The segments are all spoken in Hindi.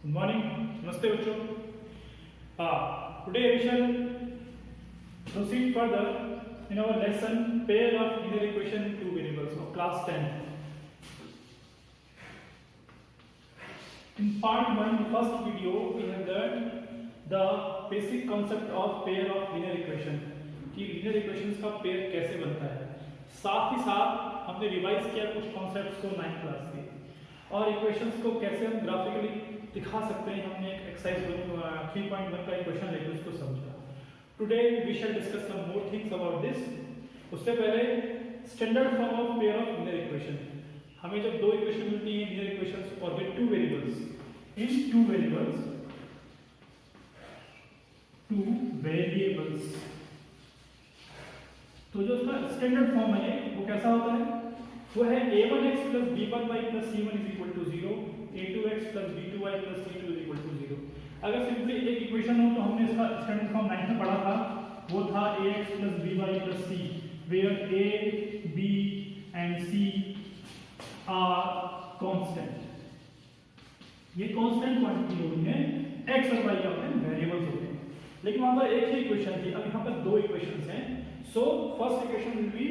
Good morning. Namaste बच्चों. Today we shall proceed further in our lesson pair of linear equation in two variables of class 10. In part 1, the first video, we have learned the basic concept of pair of linear equation. कि linear equations का pair कैसे बनता है. साथ ही साथ हमने रिवाइज किया कुछ कॉन्सेप्ट्स को 9th क्लास के और इक्वेशंस को कैसे हम ग्राफिकली दिखा सकते हैं. हमने एक एक्सरसाइज 3.1 का इक्वेशन लेकर उसको समझा. Today we shall discuss some more things about this. उससे पहले standard form of pair of linear equation. हमें जब दो इक्वेशन मिलती हैं लिनियर इक्वेशंस और विद टू वेरिएबल्स तो जो उसका स्टैंडर्ड फॉर्म है वो कैसा होता है? वो है a1x plus b1y plus c1 is equal to 0, a2x plus b2y plus c2 is equal to 0. अगर सिंपली एक इक्वेशन हो तो हमने इसका स्टैंडर्ड फॉर्म 9th में पढ़ा था, वो था ax plus by plus c, where a, b and c are constant. ये कांस्टेंट क्वांटिटी होती है, x और y अपने वेरिएबल्स होते हैं. लेकिन वहां पर एक ही इक्वेशन थी, अब यहाँ पर दो इक्वेशंस हैं. So first equation will be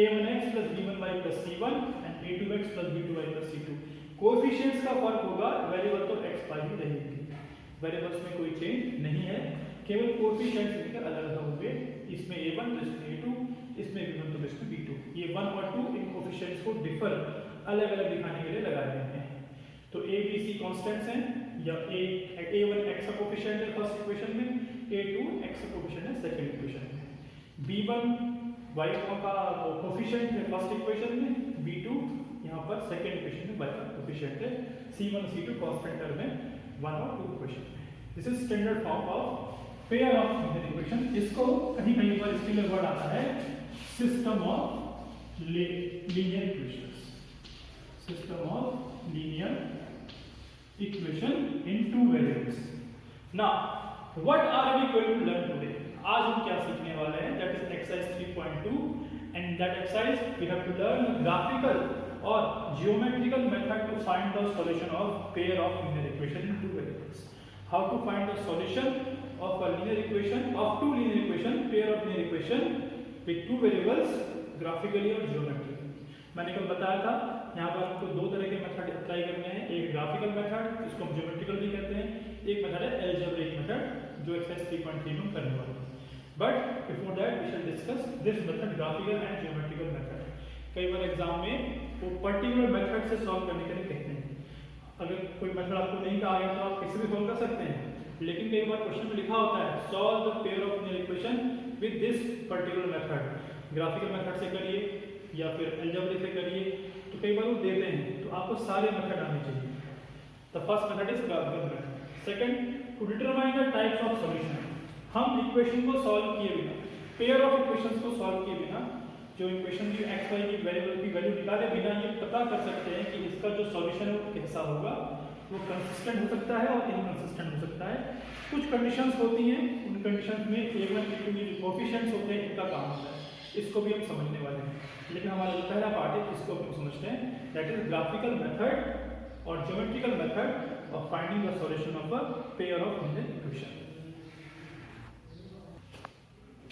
a1x plus b1y plus c1 and a2x plus b2y plus c2. Coefficients का फर्क होगा, वेरिएबल तो x y ही रहेंगे. वेरिएबल्स में कोई चेंज नहीं है, केवल कोएफिशिएंट्स लेकर अलग-अलग होंगे. इसमें a1 तो इसमें a2, इसमें b1 तो इसमें b2. ये 1 और 2 इन कोएफिशिएंट्स को डिफर अलग-अलग दिखाने के लिए लगाए गए हैं. तो a b c कांस्टेंट्स हैं या a1 x का कोएफिशिएंट है फर्स्ट इक्वेशन में, a2 x का कोएफिशिएंट है सेकंड इक्वेशन में, b1 y का कोएफिशिएंट है फर्स्ट इक्वेशन में, b2 यहां पर सेकंड इक्वेशन में y का कोएफिशिएंट है, c1 c2 कांस्टेंट टर्म में 1 और 2 इक्वेशन में. This is standard form of pair of linear equation. इसको कहीं-कहीं पर इसके लिए वर्ड आता है system of linear equations. System of linear equation in two variables. Now what are we going to learn today? आज हम क्या सीखने वाले हैं? That is exercise 3.2 and that exercise we have to learn graphical और geometrical method to find the solution of pair of linear equation in two variables. How to find the solution of a linear equation of two linear equation, pair of linear equation with two variables graphically और ज्योमेट्रिकली. मैंने कल बताया था यहाँ पर आपको दो तरह के मेथड अप्लाई करने हैं. एक ग्राफिकल मेथड, जिसको हम ज्योमेट्रिकल भी कहते हैं, एक मेथड है अलजेब्रिक मेथड जो एक्सरसाइज 3.3 में करने वाले हैं. But before that we shall discuss this method, graphical and geometrical method. कई बार एग्जाम में वो पर्टिकुलर मेथड से सॉल्व करने के लिए कहते हैं. अगर कोई मेथड आपको नहीं कहा गया तो आप किसी भी सॉल्व कर सकते हैं, लेकिन कई बार क्वेश्चन में लिखा होता है solve the pair of linear equation with this particular method. Graphical method से करिए या फिर अलजेब्रिक से करिए, तो कई बार वो देते हैं, तो आपको सारे मेथड आने चाहिए. The first method is graphical method. Second, to determine the types of solution. हम इक्वेशन को सॉल्व किए बिना, पेयर ऑफ इक्वेशंस को सॉल्व किए बिना, जो इक्वेशन की x y की वेरिएबल की वैल्यू निकाले बिना ये पता कर सकते हैं कि इसका जो सॉल्यूशन है वो कैसा होगा. वो कंसिस्टेंट हो सकता है और इनकंसिस्टेंट हो सकता है. कुछ कंडीशंस होती हैं, उन कंडीशंस में a1 a2 ये जो कोएफिशिएंट्स होते हैं इनका काम होता है. इसको भी हम समझने वाले हैं, लेकिन हमारा जो पहला पार्ट है इसको हम समझते हैं. दैट इज ग्राफिकल मेथड और geometrical method of finding the solution of a pair of linear equation.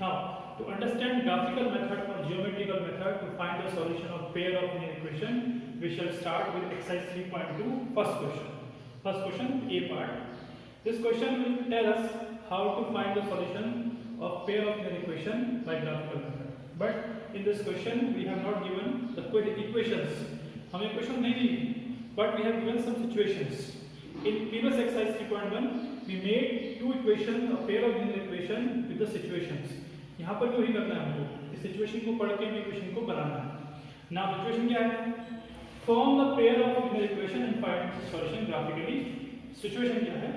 Now, to understand graphical method or geometrical method to find the solution of pair of linear equation, we shall start with exercise 3.2. First question. First question, A part. This question will tell us how to find the solution of pair of linear equation by graphical method. But in this question, we have not given the equations. हमें equation नहीं दी, but we have given some situations. In previous exercise 3.1, we made two equations, a pair of linear equation with the situations. यहाँ पर जो ही करना है हमको, इस सिचुएशन को पढ़ के इक्वेशन को बनाना है. ना सिचुएशन क्या है? Form the pair of linear equation and find solution graphically. Situation क्या है?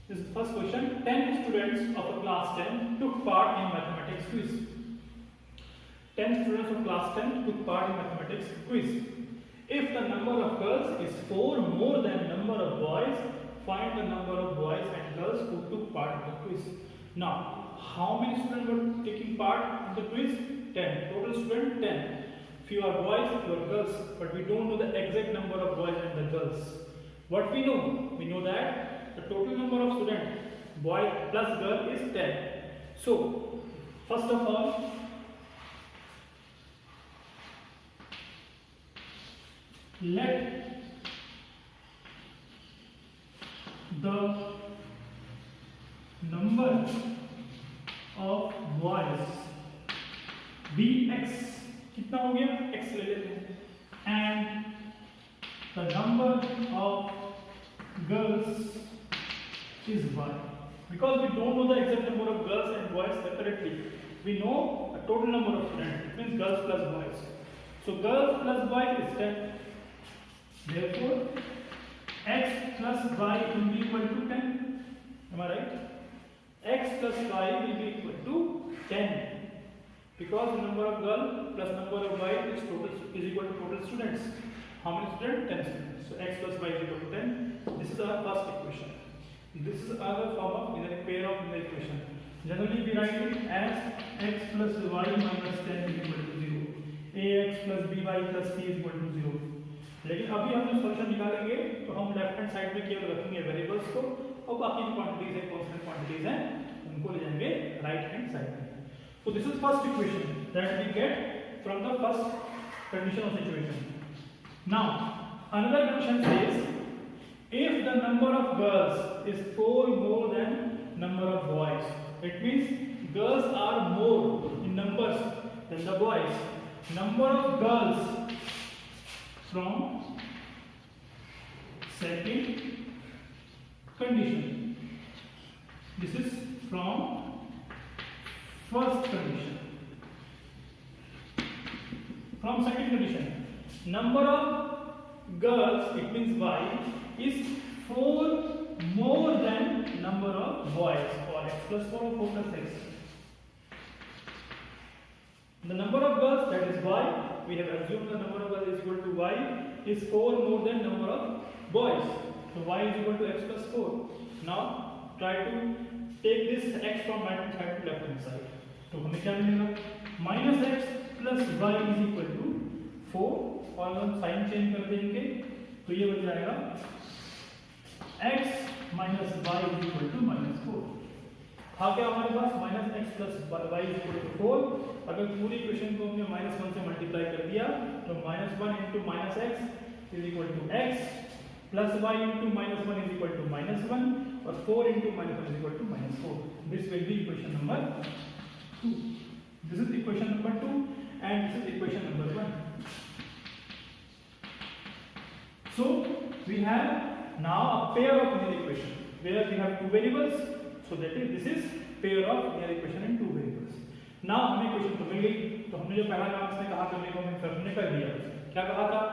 This first question, 10 students of a class 10 took part in mathematics quiz. 10 students of class 10 took part in mathematics quiz. If the number of girls is 4 more than number of boys, find the number of boys and girls who took part in the quiz. Now, how many students were taking part in the quiz? 10. Total student 10. Few are boys, few are girls, but we don't know the exact number of boys and the girls. What we know that the total number of students, boy plus girl, is 10. So first of all, let the number of boys be x. कितना हो गया? x ले लेते हैं. And the number of girls is y. Because we don't know the exact number of girls and boys separately, we know a total number of students. It means girls plus boys. So girls plus boys is 10. Therefore, x plus y will be equal to 10. Am I right? X plus y will be equal to 10. Because the number of girl plus number of boy is equal to total students. How many students? 10 students. So x plus y is equal to 10. This is our first equation. This is our form of linear pair of linear equation. Generally we write it as x plus y minus 10 is equal to 0. ax plus by plus c is equal to 0. लेकिन अभी हम जो सॉल्यूशन निकालेंगे तो हम लेफ्ट हैंड साइड में केवल रखेंगे वेरिएबल्स को और बाकी जो क्वांटिटीज है, कांस्टेंट क्वांटिटीज हैं, उनको ले जाएंगे राइट हैंड साइड में. So this is first equation that we get from the first condition of situation. Now another condition says if the number of girls is 4 more than number of boys, it means girls are more in numbers than the boys. Number of girls from second condition. This is from first condition. From second condition, number of girls, it means y, is 4 more than number of boys, or x plus 4 or 4 plus x. The number of girls, that is y, we have assumed the number of girls is equal to y, is 4 more than number of boys. So y is equal to x plus 4. Now try to take this x from right hand side to left hand side. तो हमें क्या मिलेगा? Minus x plus Y is equal to 4 और हम साइन चेंज कर देंगे तो ये बन जाएगा x minus Y is equal to minus 4. था क्या हमारे पास? Minus x plus Y is equal to 4. अगर पूरी इक्वेशन को हमने माइनस 1 से मल्टीप्लाई कर दिया तो minus 1 into minus x is equal to x plus y into minus 1 is equal to minus 1 और 4 into minus 1 is equal to minus 4. This will be equation number 2. This is equation number 2 and this is equation number 1. So we have now a pair of linear equation where we have two variables. So that is, this is pair of linear equation in two variables. Now हमें इक्वेशन तो मिल गई. तो हमने जो पहला काम इसने कहा करने को हमने कर दिया. क्या कहा था?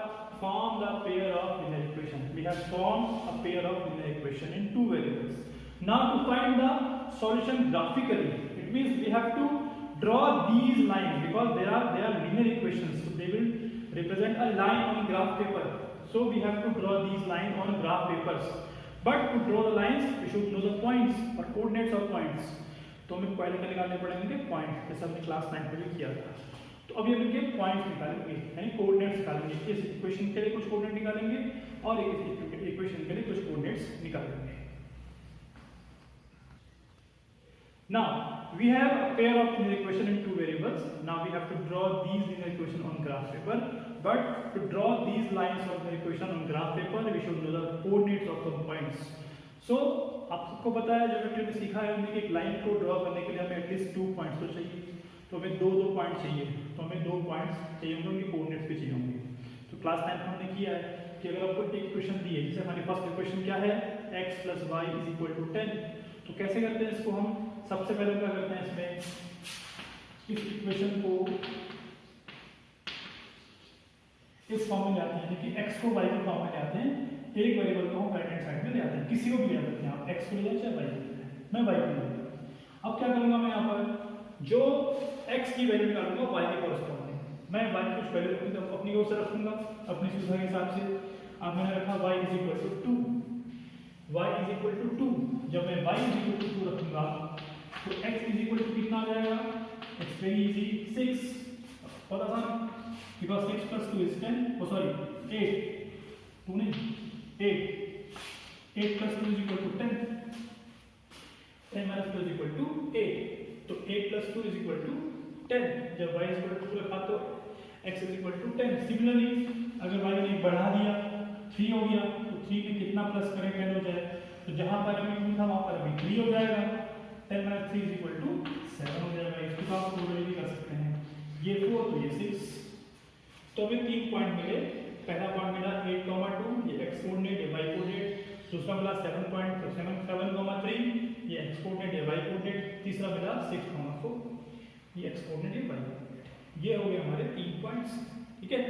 Form the pair of linear equation. We have formed a pair of linear equation in two variables. Now to find the solution graphically, it means we have to draw these lines because they are linear equations, so they will represent a line on graph paper. So we have to draw these lines on graph papers. But to draw the lines, we should know the points or coordinates of points. तो हमें पहले क्या निकालने पड़ेंगे? पॉइंट, जैसे हमने क्लास 9 में भी किया था. तो अभी हम इनके पॉइंट्स निकालेंगे, यानी कोऑर्डिनेट्स निकालेंगे. इस इक्वेशन के लिए कुछ कोऑर्डिनेट निकालेंगे और इस इक्वेशन के लिए कुछ कोऑर्डिनेट्स निकालेंगे. Now we have a pair of linear equation in two variables. Now we have to draw these linear equation on graph paper. But to draw these lines of linear equation on graph paper, we should know the coordinates of some points. So आप सबको पता है, ज्योमेट्री में सीखा है हमने कि एक लाइन को ड्रॉ करने के लिए हमें एटलीस्ट 2 पॉइंट्स तो चाहिए. तो हमें दो पॉइंट चाहिए. तो हमें 2 पॉइंट्स चाहिए होंगे, उनके कोऑर्डिनेट्स भी चाहिए होंगे. तो क्लास 9 में हमने किया है कि अगर आपको एक इक्वेशन दी है, जैसे हमारी फर्स्ट इक्वेशन क्या है? x plus y is equal to 10. तो कैसे करते हैं इसको हम? सबसे पहले क्या करते हैं, इसमें इस इक्वेशन को इस फॉर्म में लाते हैं कि x को y के फॉर्म में लाते हैं. एक वेरिएबल को हम राइट हैंड साइड में ले आते हैं, किसी को भी ले सकते हैं आप. x को ले जाए चाहे y को ले जाए. मैं y को ले लूंगा. अब क्या करूंगा मैं यहाँ पर जो x की वैल्यू निकालूंगा y के कॉरस्पॉन्डिंग. मैं y की कुछ वैल्यू रखूंगा, अपनी ओर से रखूंगा अपनी सुविधा के हिसाब से. अब मैंने रखा y is equal to 2. y is equal to 2. जब मैं y इज इक्वल टू 2 रखूंगा तो x इज इक्वल टू कितना आ जाएगा? It's very easy, 6. बहुत आसान, because 6 plus 2 is 10. Oh sorry 8. 2 नहीं 8. 8 plus 2 is equal to 10. 10 minus 2 is equal to 8. तो 8 plus 2 is equal to 10. जब y is equal to 2 रखा तो x is equal to 10. Similarly, अगर y ने बढ़ा दिया 3 हो गया तो 3 में कितना प्लस करें 10 हो जाए, तो जहां पर अभी 2 था वहां पर अभी 3 हो जाएगा. 10 minus 3 is equal to 7 हो जाएगा. इसको आप टोटल भी कर सकते हैं. ये 4 तो ये 6. तो अभी 3 पॉइंट मिले. पहला पॉइंट मिला 8,2 ये x कोऑर्डिनेट ये y कोऑर्डिनेट. दूसरा मिला 7.7,3 ये x कोऑर्डिनेट ये y कोऑर्डिनेट. तीसरा मिला 6,4 ये x कोऑर्डिनेट ये y कोऑर्डिनेट. ये हो गए हमारे 3 पॉइंट्स. ठीक है,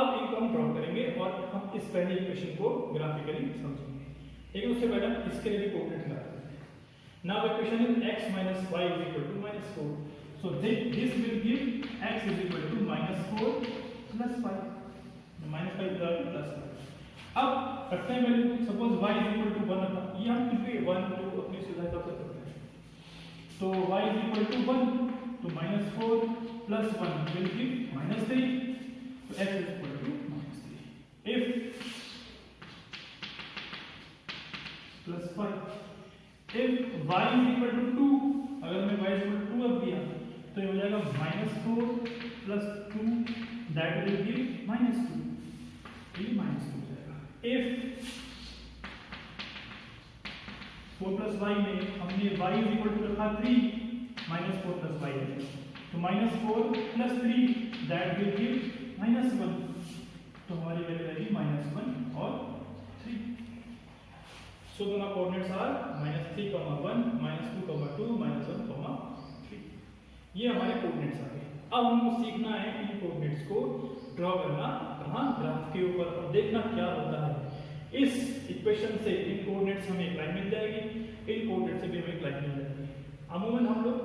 अब इनको हम ड्रॉ करेंगे और हम इस पहले इक्वेशन को ग्राफिकली समझेंगे. लेकिन उससे पहले हम इसके लिए भी कोऑर्डिनेट लगाते हैं. Now equation is x minus y is equal to -4. So this will give x is equal to -4 plus 5. -5 plus 5. अब रखते हैं value. Suppose y is equal to 1 रखा. ये हम कुछ भी 1 2 अपनी सुविधा हिसाब से करते हैं. तो y is equal to 1 तो -4 plus 1 will give -3. So x is equal to -3. If plus 5. If y is equal to 2, अगर मैं y is equal to 2 रख दिया तो ये हो जाएगा -4 plus 2 that will give -2. ये -2 हो जाएगा. If 4 plus y में हमने y is equal to रखा 3 -4 plus y है तो -4 plus 3 that will give -1. तो हमारी वैल्यू रहेगी -1 और 3. So then our coordinates are -3, -1, -2, -2, -1, 3. ये हमारे कोऑर्डिनेट्स आ गए. अब हमको सीखना है इन कोऑर्डिनेट्स को ड्रॉ करना कहाँ, ग्राफ के ऊपर, और देखना क्या होता है. इस इक्वेशन से इन कोऑर्डिनेट्स हमें एक लाइन मिल जाएगी, इन कोऑर्डिनेट से भी हमें एक लाइन मिल जाएगी. अमूमन हम लोग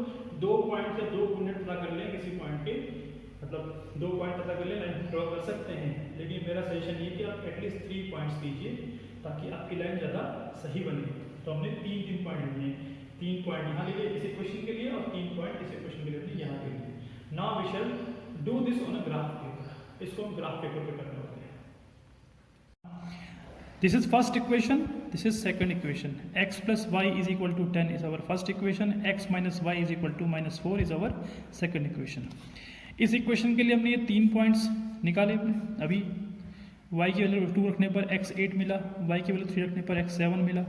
2 पॉइंट से 2 कोऑर्डिनेट पता कर लें किसी पॉइंट के, मतलब 2 पॉइंट पता कर लें लाइन ड्रॉ कर सकते हैं. लेकिन मेरा सजेशन ये कि आप एटलीस्ट 3 पॉइंट्स लीजिए ताकि आपकी लाइन ज़्यादा सही बने. तो हमने 3 पॉइंट लिए. 3 पॉइंट यहाँ लिए इस इक्वेशन के लिए और 3 पॉइंट इस इक्वेशन के लिए हमने यहाँ ले लिए. Now we shall do this on a graph paper. इसको हम ग्राफ पेपर पे करने वाले हैं. This is first equation, this is second equation. x plus y is equal to 10 is our first equation. x minus y is equal to -4 is our second equation. इस इक्वेशन के लिए हमने ये 3 पॉइंट्स निकाले. अभी y की वैल्यू 2 रखने पर x 8 मिला, y की वैल्यू 3 रखने पर x 7 मिला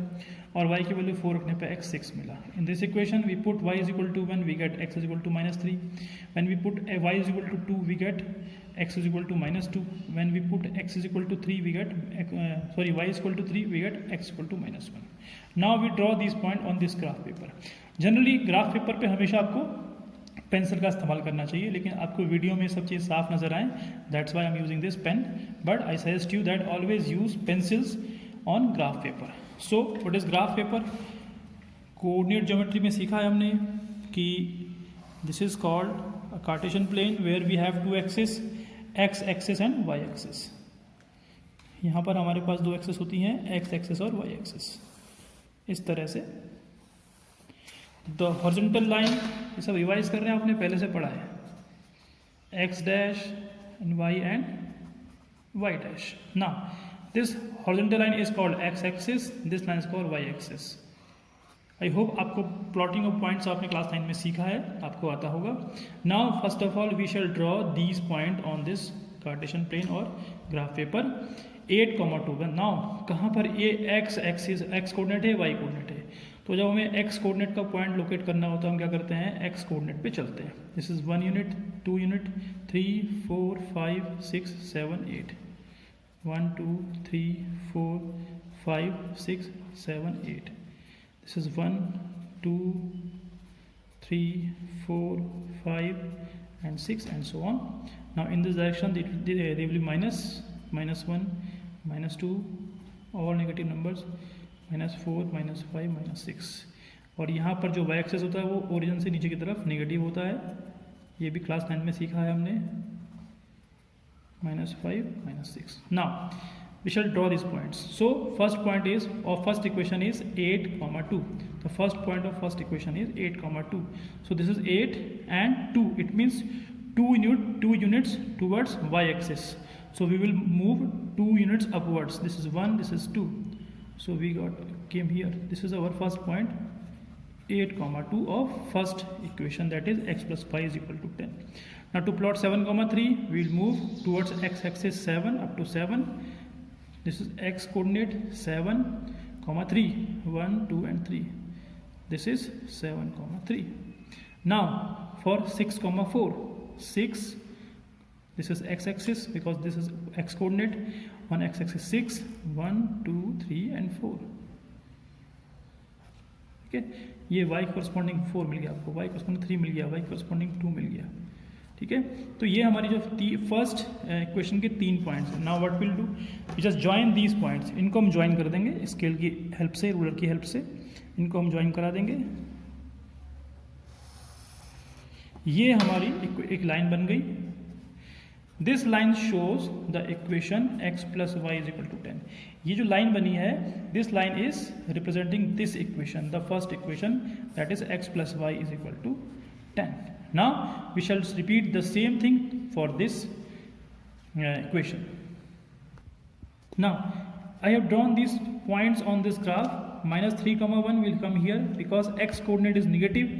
और y की वैल्यू 4 रखने पर x 6 मिला. In this equation we put y is equal to 1 we get x is equal to -3. When we put y is equal to 2 we get x is equal to -2. When we put x is equal to 3 we get y is equal to 3 we get x equal to -1. Now we draw these point on this graph paper. Generally graph paper पे हमेशा आपको पेंसिल का इस्तेमाल करना चाहिए, लेकिन आपको वीडियो में सब चीज़ साफ नजर आए, that's why I am using this pen. But I suggest you that always use pencils on graph paper. So what is graph paper? Coordinate geometry में सीखा है हमने कि this is called a Cartesian plane where we have 2 axis, x axis and y axis. यहाँ पर हमारे पास 2 एक्सिस होती हैं, x एक्सिस और y एक्सिस. इस तरह से द हॉरिजॉन्टल लाइन, ये सब रिवाइज कर रहे हैं, आपने पहले से पढ़ा है. x dash and y and y dash. Now this horizontal line is called x axis, this line is called y axis. I hope आपको प्लॉटिंग ऑफ पॉइंट्स आपने क्लास 9 में सीखा है, आपको आता होगा. Now first of all we shall draw these point on this Cartesian plane और ग्राफ पेपर. 8,2. नाउ कहाँ पर ये x एक्सिस, x कोऑर्डिनेट है, y कोऑर्डिनेट है. तो जब हमें x कोऑर्डिनेट का पॉइंट लोकेट करना होता है हम क्या करते हैं, x कोऑर्डिनेट पे चलते हैं. This is 1 unit, 2 unit, 3 4 5 6 7 8. 1 2 3 4 5 6 7 8. This is 1 2 3 4 5 and 6 and so on. Now in this direction they will be minus, -1, -2, all negative numbers, -4 -5 -6. और यहाँ पर जो y एक्सिस होता है वो ओरिजिन से नीचे की तरफ नेगेटिव होता है. ये भी क्लास 9 में सीखा है हमने. -5 -6. Now we shall draw these points. So first point is, or first equation is 8,2. The first point of first equation is 8,2. So this is 8 and 2. It means 2 units towards y axis. So we will move 2 units upwards. This is 1, this is 2. So we came here. This is our first point, 8, 2 of first equation, that is x plus y is equal to 10. Now to plot 7, 3, we will move towards x-axis 7 up to 7. This is x coordinate 7, 3, 1, 2 and 3. This is 7, 3. Now for 6, 4, 6. This is x-axis because this is x coordinate. On x-axis 6, 1, 2, 3 and 4. ठीक है, ये y corresponding 4 मिल गया आपको, y corresponding 3 मिल गया, y corresponding 2 मिल गया. ठीक है, तो ये हमारी जो फर्स्ट इक्वेशन के 3 पॉइंट्स हैं. Now what will do, we just join these points. इनको हम ज्वाइन कर देंगे स्केल की हेल्प से, रूलर की हेल्प से इनको हम ज्वाइन करा देंगे. ये हमारी एक लाइन बन गई. This line shows the equation x plus Y is equal to 10. ये जो लाइन बनी है, this line is representing this equation, the first equation, that is x plus Y is equal to 10. Now we shall repeat the same thing for this equation. Now I have drawn these points on this graph. -3, 1 will come here because x coordinate is negative.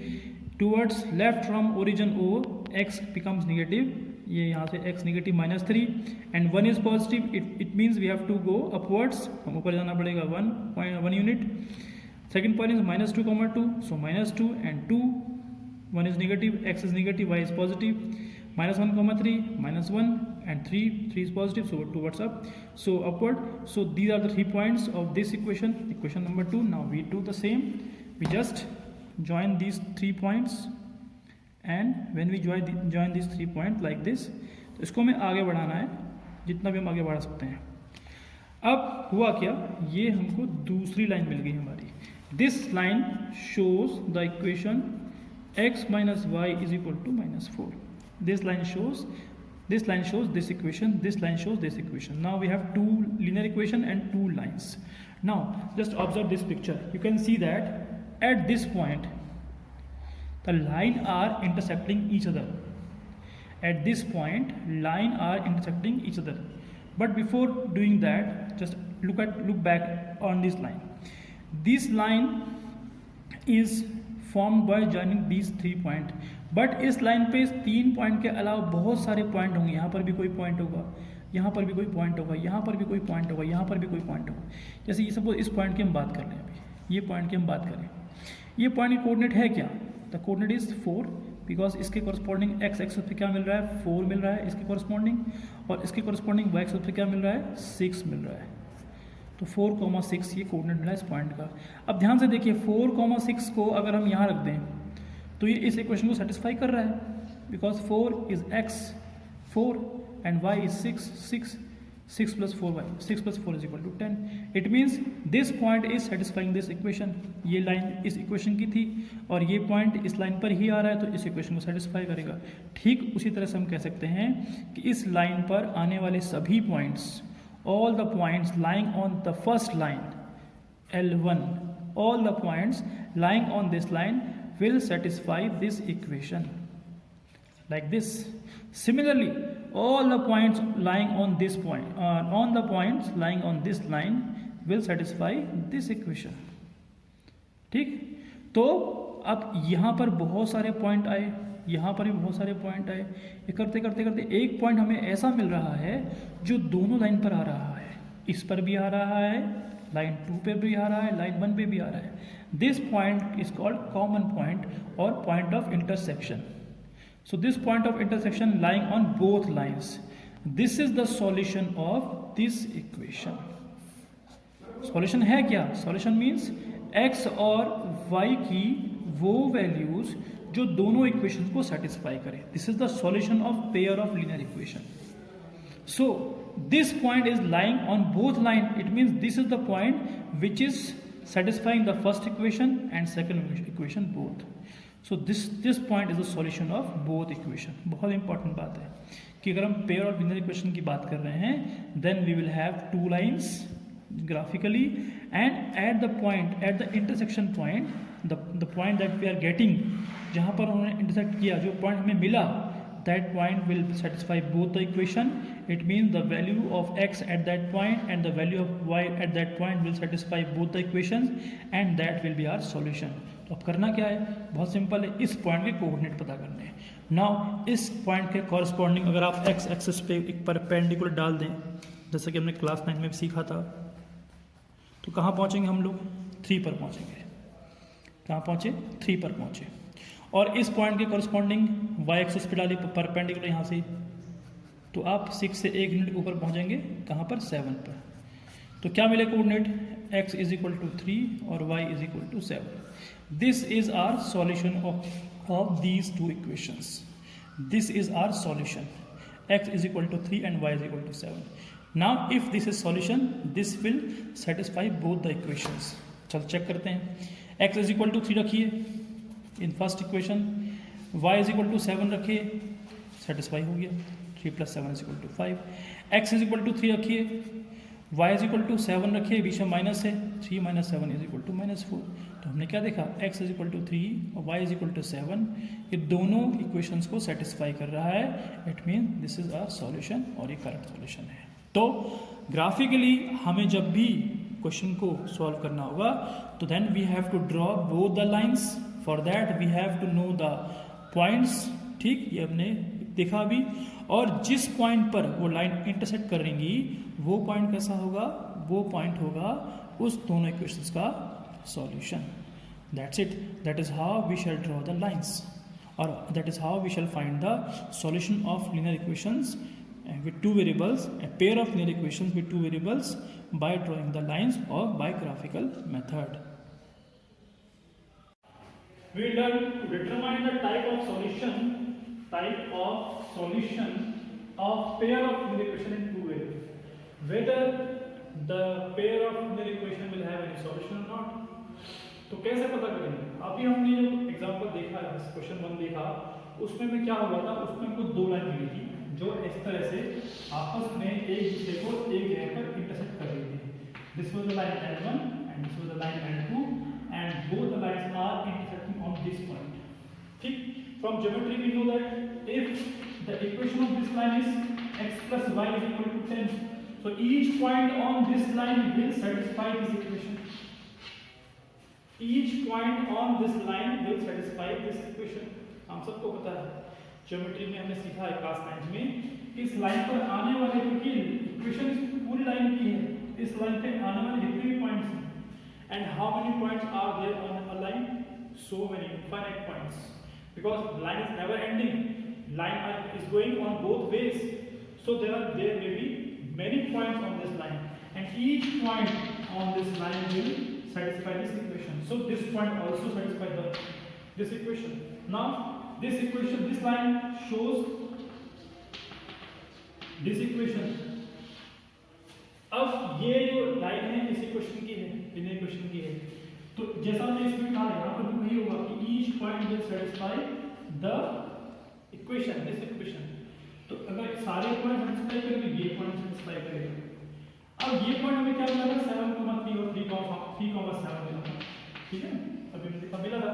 Towards left from origin O, x becomes negative. ये यहाँ से x negative -3 and 1 is positive. It means we have to go upwards. हम ऊपर जाना पड़ेगा 1 unit. Second point is -2, 2. So -2 and 2. 1 is negative, x is negative, y is positive. -1, 3, -1 and 3 is positive, so towards up, so upward. So these are the 3 points of this equation, equation number 2. Now we do the same, we just join these 3 points, and when we join these 3 points like this, तो इसको हमें आगे बढ़ाना है जितना भी हम आगे बढ़ा सकते हैं. अब हुआ क्या, ये हमको दूसरी लाइन मिल गई हमारी. This line shows the equation x minus y is equal to -4. This line shows this equation, this line shows this equation. Now we have 2 linear equation and 2 lines. Now just observe this picture. You can see that at this point the line are intersecting each other. At this point line are intersecting each other. But before doing that, just look back on this line. This line is formed by joining these 3 points. But इस लाइन पे इस 3 पॉइंट के अलावा बहुत सारे पॉइंट होंगे. यहाँ पर भी कोई पॉइंट होगा, यहाँ पर भी कोई पॉइंट होगा, यहाँ पर भी कोई पॉइंट होगा, यहाँ पर भी कोई पॉइंट होगा. जैसे ये सपोज इस पॉइंट की हम बात कर रहे हैं, अभी ये पॉइंट की हम बात करें, ये पॉइंट की कोऑर्डिनेट है क्या, द कोऑर्डिनेट इज 4 बिकॉज इसके कॉरस्पॉन्डिंग एक्स एक्सिस पे क्या मिल रहा है, 4 मिल रहा है इसके कॉरस्पॉन्डिंग, और इसके कॉरस्पॉन्डिंग वाई एक्सिस पे क्या मिल रहा है, 6 मिल रहा है. तो 4,6 ये कोऑर्डिनेट मिला है इस पॉइंट का. अब ध्यान से देखिए 4,6 को अगर हम यहाँ रख दें तो ये इस इक्वेशन को सेटिस्फाई कर रहा है because 4 is x 4 and y is 6 plus 4y, 6 plus 4 is equal to 10. It means this point is satisfying this equation. ये लाइन इस इक्वेशन की थी और ये पॉइंट इस लाइन पर ही आ रहा है तो इस इक्वेशन को सेटिस्फाई करेगा. ठीक उसी तरह से हम कह सकते हैं कि इस लाइन पर आने वाले सभी points, all the points lying on the first line L1, all the points lying on this line will satisfy this equation like this. Similarly, all the points lying on this point, on the points lying on this line will satisfy this equation. ठीक, तो अब यहाँ पर बहुत सारे पॉइंट आए, यहाँ पर भी बहुत सारे पॉइंट आए. ये करते करते करते एक पॉइंट हमें ऐसा मिल रहा है जो दोनों लाइन पर आ रहा है, इस पर भी आ रहा है, लाइन 2 पे भी आ रहा है, लाइन 1 पे भी आ रहा है. This point is called common point और point of intersection. So this point of intersection lying on both lines, this is the solution of this equation. Solution है क्या, सॉल्यूशन मीन्स x और y की वो वैल्यूज जो दोनों इक्वेशंस को सेटिस्फाई करें. This is the solution of pair of linear equation. So this point is lying on both line. It means this is the point which is satisfying the first equation and second equation both. So this point is the solution of both equation. बहुत इंपॉर्टेंट बात है कि अगर हम पेयर ऑफ लीनियर इक्वेशन की बात कर रहे हैं then we will have 2 lines graphically, and at the point, at the intersection point, the point that we are getting, जहाँ पर उन्होंने intersect किया, जो point हमें मिला, that point will satisfy both the equation it means the value of x at that point and the value of y at that point will satisfy both the equations and that will be our solution. तो अब करना क्या है, बहुत सिंपल है, इस पॉइंट के कोऑर्डिनेट पता करने हैं. नाउ इस पॉइंट के कॉरस्पॉन्डिंग अगर आप x एक्सिस पे एक परपेंडिकुलर डाल दें, जैसा कि हमने क्लास 9 में भी सीखा था, तो कहाँ पहुँचेंगे हम लोग, 3 पर पहुँचेंगे. कहाँ पहुँचे, 3 पर पहुँचे. और इस पॉइंट के कॉरस्पॉन्डिंग y एक्सिस पे डाली परपेंडिकुलर यहाँ से, तो आप 6 से 1 यूनिट ऊपर पहुँचेंगे, कहाँ पर, 7 पर. तो क्या मिले coordinate, x is equal to 3 और y is equal to 7. This is our solution of these two equations. This is our solution, x is equal to 3 and y is equal to 7. Now if this is solution, this will satisfy both the equations. चलो चेक करते हैं. x इज इक्वल टू 3 रखिए in first equation, y is equal to 7 रखिए, सेटिस्फाई हो गया. 3 + 7 is equal to 5. x is equal to 3 रखिए, y इज इक्वल टू 7 रखिए, बीच में माइनस है, 3 - 7 इज इक्वल टू -4. तो हमने क्या देखा, x इज इक्वल टू 3 और y इज इक्वल टू 7, ये दोनों इक्वेशंस को सेटिस्फाई कर रहा है. It mean this is our solution और ये करेक्ट सॉल्यूशन है. तो ग्राफिकली हमें जब भी क्वेश्चन को सॉल्व करना होगा, तो then we have to draw both the lines. For that we have to know the points. ठीक, ये हमने देखा अभी. और जिस पॉइंट पर वो लाइन इंटरसेक्ट करेंगी, वो पॉइंट कैसा होगा, वो पॉइंट होगा उस दोनों इक्वेशंस का solution. That's it. That is how we shall draw the lines, और that is how we shall find the solution of linear equations with two variables, a pair of linear equations with two variables, by drawing the lines or by graphical method. We learn to determine the type of solution of pair of linear equation in two variables, whether the pair of linear equation will have any solution or not. तो कैसे पता करेंगे, अभी हमने जो एग्जांपल देखा, क्वेश्चन 1 देखा, उसमें में क्या हुआ था, उसमें हमको 2 लाइन मिली थी जो इस तरह से आपस में एक दूसरे को एक जगह पर इंटरसेक्ट कर रही थी. This was the line L1 and this was the line L2 and both the lines are intersecting on this point. ठीक, from geometry we know that if the equation of this line is x + y = 10, so each point on this line will satisfy this equation. Each point on this line will satisfy this equation. हम सबको पता है, ज्योमेट्री में हमने सीखा है क्लास 9 में, इस लाइन पर आने वाले, क्योंकि इक्वेशन पूरी लाइन की है, इस लाइन पे आने वाले जितने भी पॉइंट्स हैं, and how many points are there on a line, so many, infinite points, because line is never ending, line is going on both ways, so there may be many points on this line and each point on this line will satisfy this equation. So this point also satisfies this equation. Now this equation, this line shows this equation. अब ये जो लाइन है इस इक्वेशन की है, लीनियर इक्वेशन की है, तो जैसा हमने इसमें कहा, यहाँ पर भी वही होगा कि each point will satisfy the equation, this equation. तो अगर सारे पॉइंट सेटिस्फाई करेंगे, ये पॉइंट सेटिस्फाई करेगा. अब ये पॉइंट हमें क्या मिला था, 7,3 और 3,7. ठीक है, अभी हमने मिला था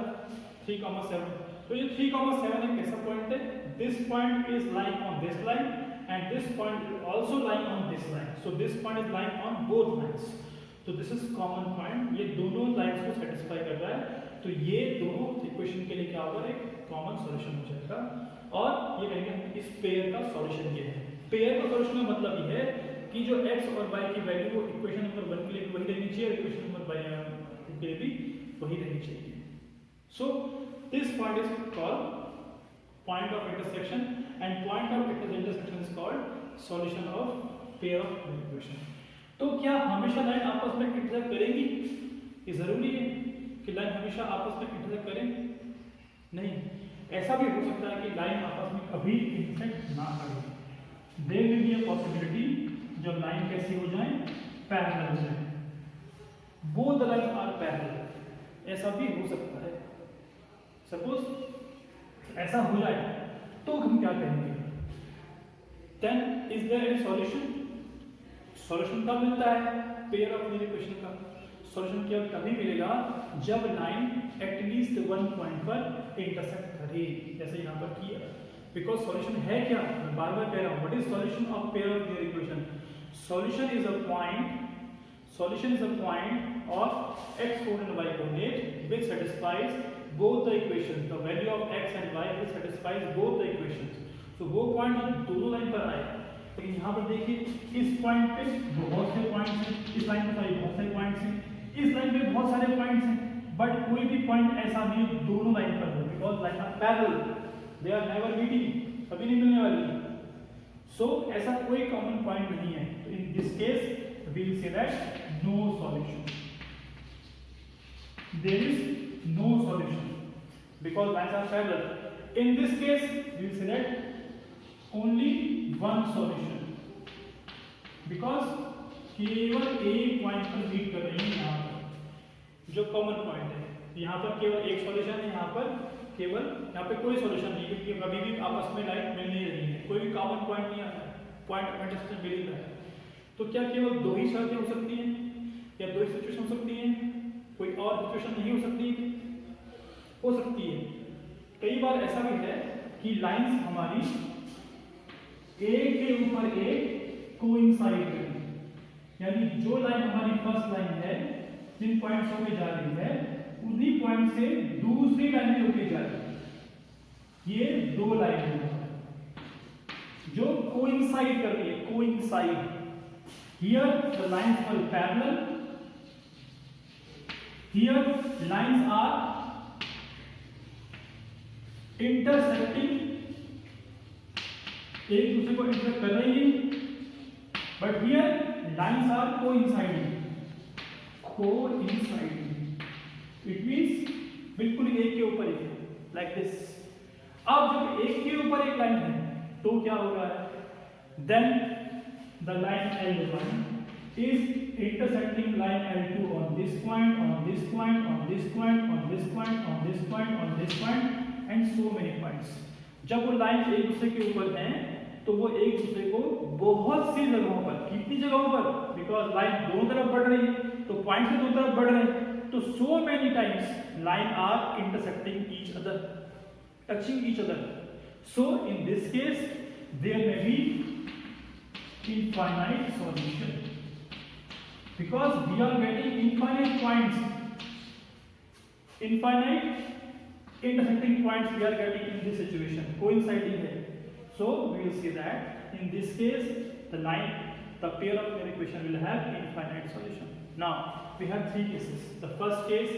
3,7. तो ये 3,7 एक कैसा पॉइंट है, this point is lying on this line and this point is also lying on this line, so this point is lying on both lines. तो दिस इज कॉमन पॉइंट, ये दोनों लाइंस को सेटिस्फाई कर रहा है. तो ये दोनों इक्वेशन के लिए क्या होगा, एक कॉमन सॉल्यूशन हो जाएगा. और ये कहेंगे इस पेयर का सॉल्यूशन ये है. पेयर का सॉल्यूशन का मतलब ये है कि जो x और y की वैल्यू वो इक्वेशन नंबर 1 के लिए भी वही रहनी चाहिए और इक्वेशन नंबर 2 के लिए भी वही रहनी चाहिए. सो this point is called point of intersection and point of intersection is called solution of pair of equation. तो क्या हमेशा लाइन आपस में इंटरसेक्ट करेंगी, ये जरूरी है कि लाइन हमेशा आपस में इंटरसेक्ट करें? नहीं, ऐसा भी हो सकता है कि लाइन आपस में कभी इंटरसेक्ट ना करें. There will be a possibility जब लाइन कैसी हो जाए, पैरेलल हो जाए, both the lines are parallel, ऐसा भी हो सकता है. सपोज ऐसा हो जाए तो हम क्या करेंगे, then is there any solution? Solution कब मिलता है पेयर ऑफ लीनियर इक्वेशन का? सॉल्यूशन क्या कभी मिलेगा जब लाइन एटलीस्ट 1 पॉइंट पर इंटरसेक्ट करे, जैसे यहाँ पर किया. बिकॉज सॉल्यूशन है क्या, मैं बार बार कह रहा हूँ, what is solution of pair of linear equation? Solution is a point of x coordinate y coordinate which satisfies both the equations, the value of x and y which satisfies both the equations. So वो पॉइंट दोनों लाइन पर आए, लेकिन यहाँ पर देखिए इस पॉइंट पे बहुत से पॉइंट्स हैं, इस लाइन पे बहुत सारे पॉइंट्स हैं, इस लाइन पे बहुत सारे पॉइंट्स हैं, बट कोई भी पॉइंट ऐसा नहीं है दोनों लाइन पर हो, because line are parallel, they are never meeting, कभी नहीं मिलने वाली। सो ऐसा कोई कॉमन पॉइंट नहीं है। तो in this case we will say that no solution, there is no solution because lines are parallel. In this case we will say that only one solution because केवल एक पॉइंट पर मीट कर रही है यहाँ पर जो कॉमन पॉइंट है, यहाँ पर केवल एक सॉल्यूशन है, यहाँ पर केवल यहाँ पे कोई सॉल्यूशन नहीं, क्योंकि कभी भी आपस में लाइट मिल नहीं रही है, कोई भी कॉमन पॉइंट नहीं आता है, पॉइंट इंटरसेक्शन मिल ही रहा है। तो क्या केवल दो ही शर्तें हो सकती हैं या दो ही सिचुएशन हो सकती हैं, कोई और सिचुएशन नहीं हो सकती? हो सकती है। कई बार ऐसा भी है कि लाइंस हमारी एक के ऊपर एक कोइंसाइड करें, यानी जो लाइन हमारी फर्स्ट लाइन है जिन पॉइंट से होके जा रही है उन्हीं पॉइंट से दूसरी लाइन में होके जा रही है, ये दो लाइन है जो कोइंसाइड कर रही है, coincide. Here the lines are parallel, here lines are intersecting, एक दूसरे को इंटरसेक्ट कर रही है, but here lines are coinciding, it means बिल्कुल एक के ऊपर एक, लाइक दिस। अब जब एक के ऊपर एक लाइन है तो क्या हो रहा है? Then the line L1 is intersecting line L2 on this point, on this point, on this point, on this point, on this point, on this point and so many points। जब वो लाइन एक दूसरे के ऊपर हैं तो वो एक दूसरे को बहुत सी जगहों पर, कितनी जगहों पर? बिकॉज लाइन दोनों तरफ बढ़ रही है तो पॉइंट से दोनों तरफ बढ़ रहे हैं, तो so many times line are intersecting each other, touching each other. So in this case there may be infinite solution because we are getting infinite points, infinite intersecting points we are getting in this situation, coinciding है। So we will see that in this case the line, the pair of linear equation will have infinite solution. Now we have three cases. The first case,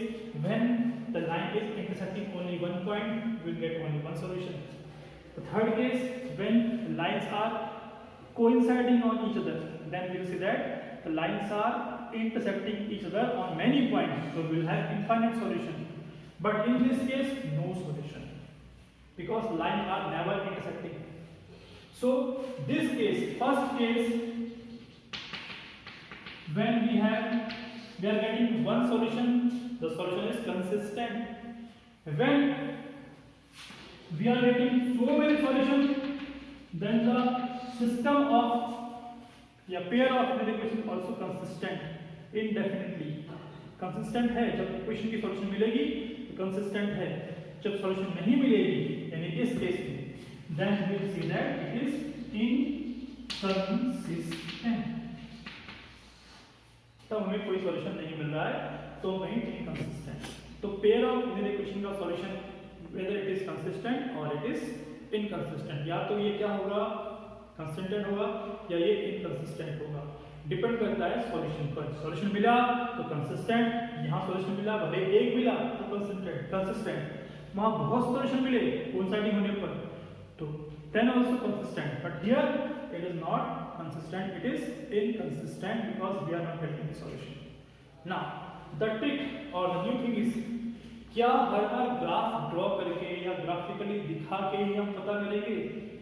when the line is intersecting only one point, we will get only one solution. The third case, when the lines are coinciding on each other, then we will see that the lines are intersecting each other on many points, so we will have infinite solution. But in this case, no solution because lines are never intersecting. So this case, first case, when we are getting one solution, the solution is consistent. When we are getting so many solutions, then the system of pair of linear equation also consistent indefinitely। consistent है जब इक्वेशन की सॉल्यूशन मिलेगी तो consistent है, जब सॉल्यूशन नहीं मिलेगी यानी इस केस में, then we will see that it is inconsistent, तब हमें कोई सॉल्यूशन नहीं मिल रहा है तो वही inconsistent। तो पेयर ऑफ लिनियर इक्वेशन का solution whether it is consistent or it is inconsistent, या तो ये क्या होगा, कंसिस्टेंट होगा या ये इनकंसिस्टेंट होगा, डिपेंड करता है सॉल्यूशन पर। सॉल्यूशन मिला तो कंसिस्टेंट, यहाँ सॉल्यूशन मिला भले एक मिला तो कंसिस्टेंट, वहाँ बहुत सॉल्यूशन मिले कोइंसाइडिंग होने पर तो then also consistent, but here it is not consistent, it is inconsistent because we are not getting the solution. Now the trick और द न्यू थिंग इज, क्या हर बार ग्राफ ड्रॉ करके या ग्राफिकली दिखा के ही हम पता करेंगे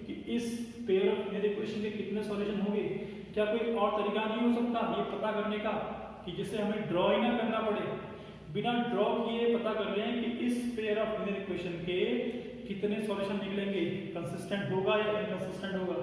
कि इस पेयर ऑफ लिनियर इक्वेशन के कितने सॉल्यूशन होंगे? क्या कोई और तरीका नहीं हो सकता ये पता करने का कि जिससे हमें ड्रॉ ही ना करना पड़े? बिना ड्रॉ किए पता कर रहे हैं कि इस पेयर ऑफ लिनियर इक्वेशन के कितने सॉल्यूशन निकलेंगे, कंसिस्टेंट होगा या इनकंसिस्टेंट होगा?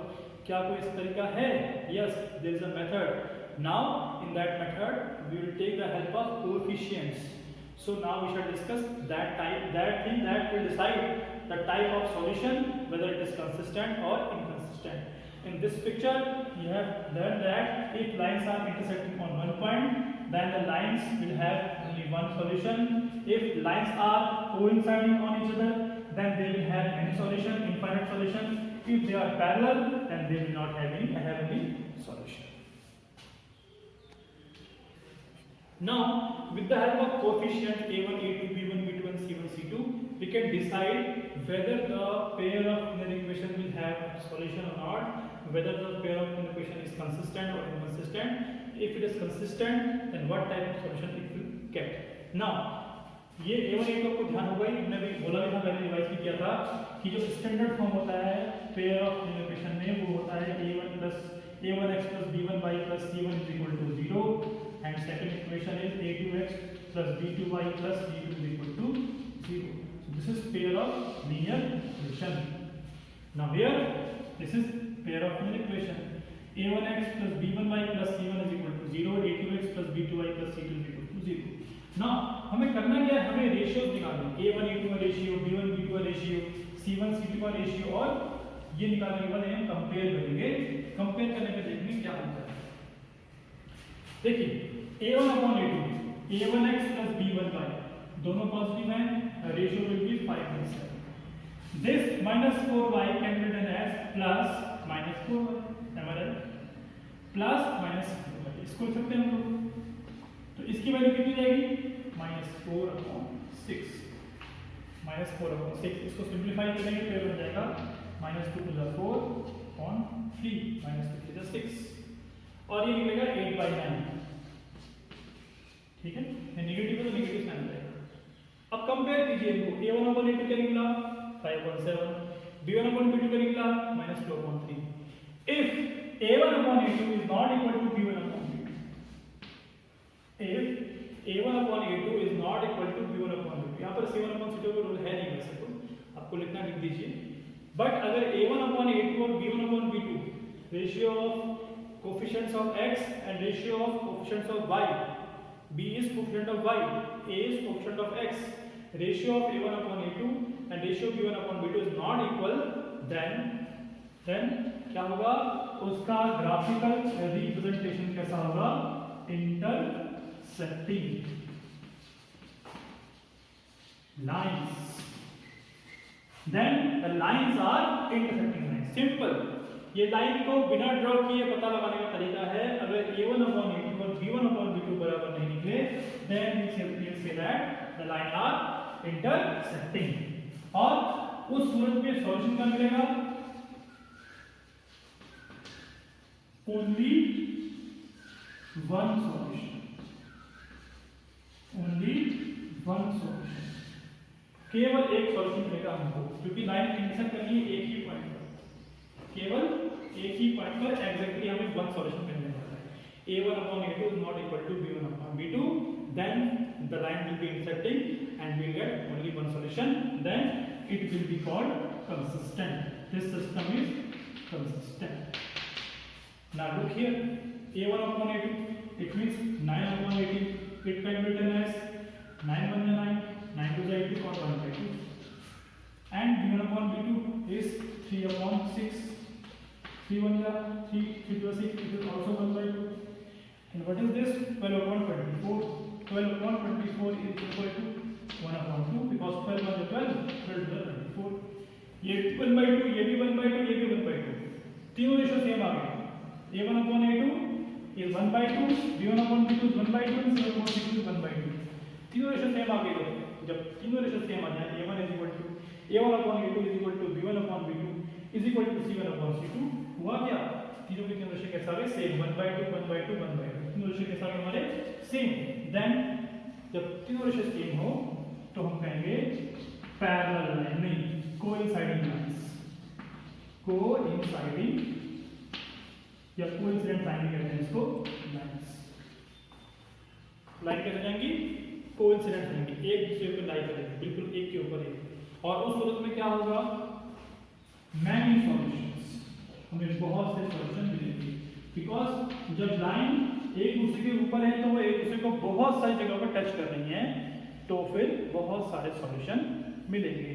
क्या कोई इस तरीका है? Yes, there is a method. Now in that method we will take the help of coefficients. So now we shall discuss that thing that will decide the type of solution, whether it is consistent or inconsistent. In this picture, you have learned that if lines are intersecting on one point, then the lines will have only one solution. If lines are coinciding on each other, then they will have any solution, infinite solution. If they are parallel, then they will not have any solution. Now, with the help of coefficients a1, a2, b1, b2 and c1, c2, we can decide whether the pair of linear equation will have a solution or not, whether the pair of linear equation is consistent or inconsistent. If it is consistent, then what type of solution it will get. Now, ये a1 a2 को ध्यान होगा, हमने भी बोला भी था, पहले रिवाइज भी किया था कि जो स्टैंडर्ड फॉर्म होता है पेयर ऑफ लिनियर इक्वेशन में, वो होता है a1x plus b1y plus c1 is equal to 0, and second equation is a2x plus b2y plus b2 is equal to 0. So this is pair of linear equation. Now here this is pair of linear equation. a1x plus b1y plus c1 is equal to 0, a2x plus b2y plus c2 is equal to 0. Now हमें करना क्या है, हमें रेशियोज निकालना है, a1 a2 का रेशियो, b1 b2 का रेशियो, c1 c2 का रेशियो, और ये निकालने के बाद हम कंपेयर करेंगे। कंपेयर करने पे देखेंगे क्या होता है। देखिए a1 upon a2, a1x plus b1y दोनों पॉजिटिव हैं, ratio will be 5:7. This -4y can be written as plus -4y, am I right? Plus -4y इसको लिख सकते हैं हम लोग, तो इसकी वैल्यू कितनी जाएगी, -4/6, -4/6. इसको सिंपलीफाई करेंगे तो ये बन जाएगा -2 to the 4/3, -2 to the 6, और ये निकलेगा 8/9. ठीक है, ये नेगेटिव है तो नेगेटिव साइन आएगा। अब कंपेयर कीजिए इनको, a1 अपॉन a2 क्या निकला 5/7, b1 अपॉन b2 क्या निकला -2/3. If a1 upon a2 is not equal to b1 upon b2, if a1 upon a2 is not equal to b1 upon b2, यहाँ पर c1 upon c2 का रूल है नहीं वैसे तो, आपको लिखना लिख दीजिए, बट अगर a1 upon a2 और b1 upon b2, ratio of coefficients of x and ratio of coefficients of y, b is coefficient of y, a is coefficient of x, ratio of a1 upon a2 and ratio b1 upon b2 is not equal, then क्या होगा, उसका ग्राफिकल रिप्रेजेंटेशन कैसा होगा, intersecting lines. Then the lines are intersecting lines. Simple. ये लाइन को बिना ड्रॉ किए पता लगाने का तरीका है, अगर a1 upon a2 और b1 upon b2 बराबर नहीं निकले, then we say that the line are intersecting. और उस सूरत में सॉल्यूशन क्या मिलेगा, only one solution, only one solution, केवल एक सॉल्यूशन मिलेगा हमको, क्योंकि लाइन इंटरसेक्ट करनी है एक ही पॉइंट पर, केवल एक ही पॉइंट पर एग्जैक्टली हमें वन सॉल्यूशन मिलने वाला है. a1 upon a2 is not equal to b1 upon b2, then the line will be intersecting and we get only one solution, then it will be called consistent. This system is consistent. Now look here, a1 upon a2, it means 9 upon 18, it can be written as 9 1 9, 9 2 8 or 1/2, and b1 upon b2 is 3 upon 6, 3 1 3, 3 2 6, it is also 1/2. And what is this, 12 upon 24, 12 upon 24 is equal to 1 upon 2, because 12 1 is 12, 12 to the 24, ये 1/2, ये भी 1/2, ये भी 1/2, तीनों रेशो सेम आ गए, a1 upon a2 is 1/2, b1 upon b2 is 1/2 and c1 upon c2 is 1/2, तीनों रेशो सेम आ गए. जब तीनों रेशो सेम आ जाए, a1 is equal to a1 upon a2 is equal to b1 upon b2 is equal to c1 upon c2, हुआ क्या, तीनों के तीनों रेशो कैसा आ गए, सेम, 1/2 1/2 1/2, तीनों रेशो कैसा आ गए हमारे सेम. देन जब तीनों रेशो सेम हो तो हम कहेंगे पैरेलल लाइन, नहीं कोइंसाइडिंग लाइंस, कोइंसाइडिंग या कोइंसिडेंट लाइन कहते हैं इसको, लाइंस. लाइन कैसे जाएंगी, कोइंसिडेंट जाएंगी, एक दूसरे पर लाई करेंगे, बिल्कुल एक के ऊपर एक, और उस सूरत में क्या होगा, मैनी सॉल्यूशंस, हमें बहुत से सॉल्यूशन मिलेंगे, बिकॉज जब लाइन एक दूसरे के ऊपर है तो वो एक दूसरे को बहुत सारी जगह पर टच कर रही है, तो फिर बहुत सारे सॉल्यूशन मिलेंगे.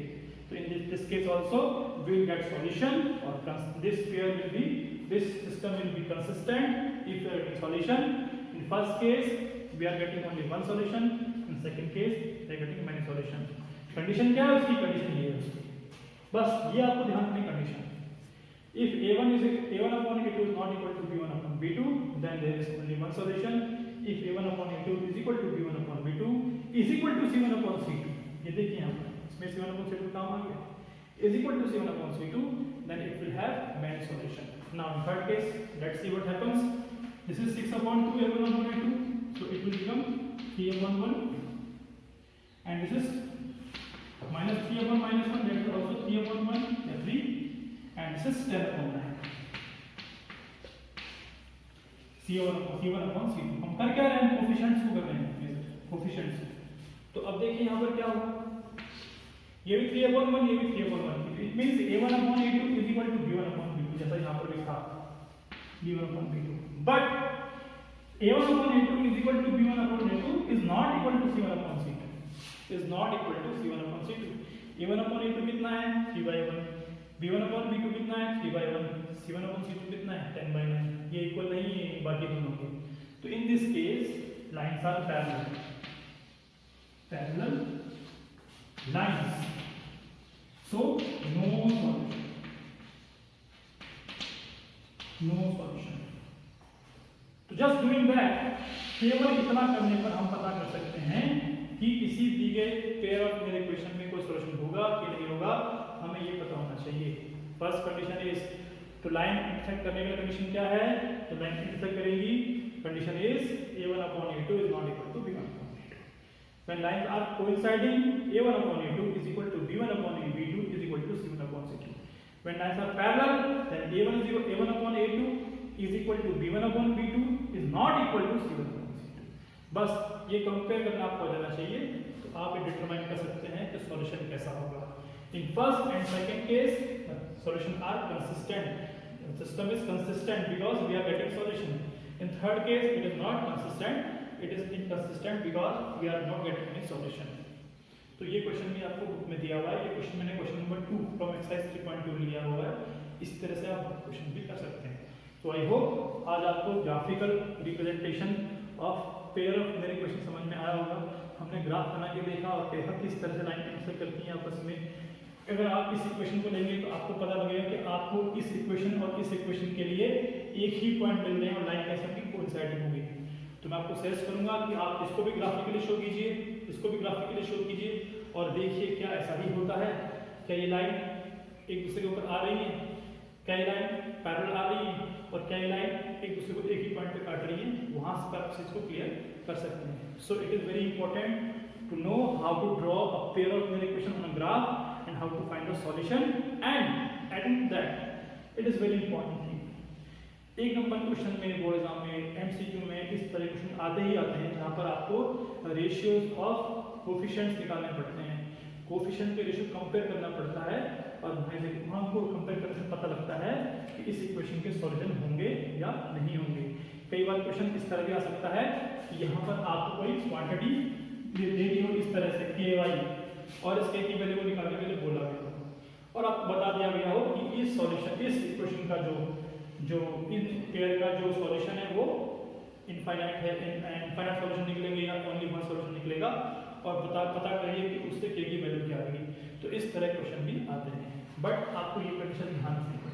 तो in this case also we will get solution, or this pair will be, this system will be consistent if we are getting solution. In first case we are getting only one solution, in second case we are getting many solution. Condition क्या है उसकी? कंडीशन ये है उसकी, बस ये आपको ध्यान रखनी condition. If a1 upon a2 is not equal to b1 upon b2, then there is only one solution. If a1 upon a2 is equal to b1 upon b2 is equal to c1 upon c2, ये देखिए यहाँ पर इसमें c1 upon c2 काम आ गया, is equal to c1 upon c2, then it will have many solution. Now in third case, let's see what happens. This is 6 upon 2 a1 upon a2, so it will become 3 upon 1, and this is minus 3 upon minus 1, that is also 3 upon 1, that 3, and this is 10 upon 9. C1 upon C2. हम कर क्या रहे हैं? कोफिशिएंट्स को कर रहे हैं, कोफिशिएंट्स. तो अब देखिए यहाँ पर क्या होगा, ये भी 3 upon 1, ये भी 3 upon 1. It means a1 upon a2 is equal to b1 upon b2, जैसा यहाँ पर लिखा b1 upon b2. But a1 upon a2 is equal to b1 upon a2 is not equal to c1 upon c2. Is not equal to c1 upon c2. a1 upon a2 कितना है? 3/1. b1 upon b2 कितना है? 3/1. c1 upon c2 कितना है? 10/9. ये इक्वल नहीं है बाकी दोनों के. तो in this case lines are parallel. Parallel lines. So no solution. No solution. तो just doing that, केवल इतना करने पर हम पता कर सकते हैं कि किसी दी गए पेयर ऑफ मेरे इक्वेशन में कोई सॉल्यूशन होगा कि नहीं होगा, हमें ये पता होना चाहिए. फर्स्ट कंडीशन इज, तो लाइन इंटरसेक्ट करने का कंडीशन क्या है? तो लाइन इंटरसेक्ट करेगी, condition is a1 upon a2 is not equal to b1 upon a2. When lines are coinciding, a1 upon a2 is equal to b1 upon b2 is equal to c1 upon c2. When lines are parallel, then a1 upon a2 is equal to b1 upon b2 is not equal to c1 upon c2. बस ये कंपेयर करना आपको आ जाना चाहिए, तो आप ये डिटरमाइन कर सकते हैं कि सॉल्यूशन कैसा होगा. In first and second case, solutions are consistent. The system is consistent because we are getting solution. In third case, it is not consistent. It is inconsistent because we are not getting any solution. तो ये क्वेश्चन भी आपको बुक में दिया हुआ है. ये क्वेश्चन मैंने क्वेश्चन नंबर 2 फ्रॉम एक्सरसाइज 3.2 लिया हुआ है. इस तरह से आप क्वेश्चन भी कर सकते हैं. तो आई होप आज आपको graphical representation of pair of मेरे क्वेश्चन समझ में आया होगा. हमने ग्राफ बना के देखा और देखा किस तरह से लाइन कैंसिल करती हैं आपस में. अगर आप इस इक्वेशन को लेंगे तो आपको पता लगेगा कि आपको इस इक्वेशन और इस इक्वेशन के लिए एक ही पॉइंट मिल रहे हैं और लाइन कैसे अपनी कोइंसाइड होगी. तो मैं आपको सजेस्ट करूंगा कि आप इसको भी ग्राफिकली शो कीजिए, इसको भी ग्राफिकली शो कीजिए और देखिए क्या ऐसा ही होता है. क्या ये लाइन एक दूसरे के ऊपर आ रही है, क्या ये लाइन पैरेलल आ रही है और क्या ये लाइन एक दूसरे को एक ही पॉइंट पे काट रही है. वहां से आप इसको क्लियर कर सकते हैं. So it is very important to know how to draw a pair of linear equation on a graph and how to find the solution, and adding to that it is very important thing. एक नंबर क्वेश्चन में बोर्ड एग्जाम में एमसीक्यू में इस तरह क्वेश्चन आते ही आते हैं जहाँ पर आपको रेशियोज ऑफ कोफिशिएंट्स निकालने पड़ते हैं. कोफिशिएंट के रेशियो कंपेयर करना पड़ता है और वहाँ को कंपेयर करने से पता लगता है कि इस इक्वेशन के सॉल्यूशन होंगे या नहीं होंगे. कई बार क्वेश्चन इस तरह भी आ सकता है कि यहाँ पर आपको कोई क्वांटिटी दे दी हो इस तरह से ky और इसके की वैल्यू को निकालने के लिए बोला गया हो और आपको बता दिया गया हो कि इस सॉल्यूशन इस इक्वेशन का जो इन पेयर का जो सॉल्यूशन है वो इनफाइनाइट है, इनफाइनाइट सॉल्यूशन निकलेंगे या ओनली वन सॉल्यूशन निकलेगा और पता करिए कि उससे k की वैल्यू क्या आएगी. तो इस तरह क्वेश्चन भी आते हैं, बट आपको ये कंडीशन ध्यान रखनी पड़ेगी.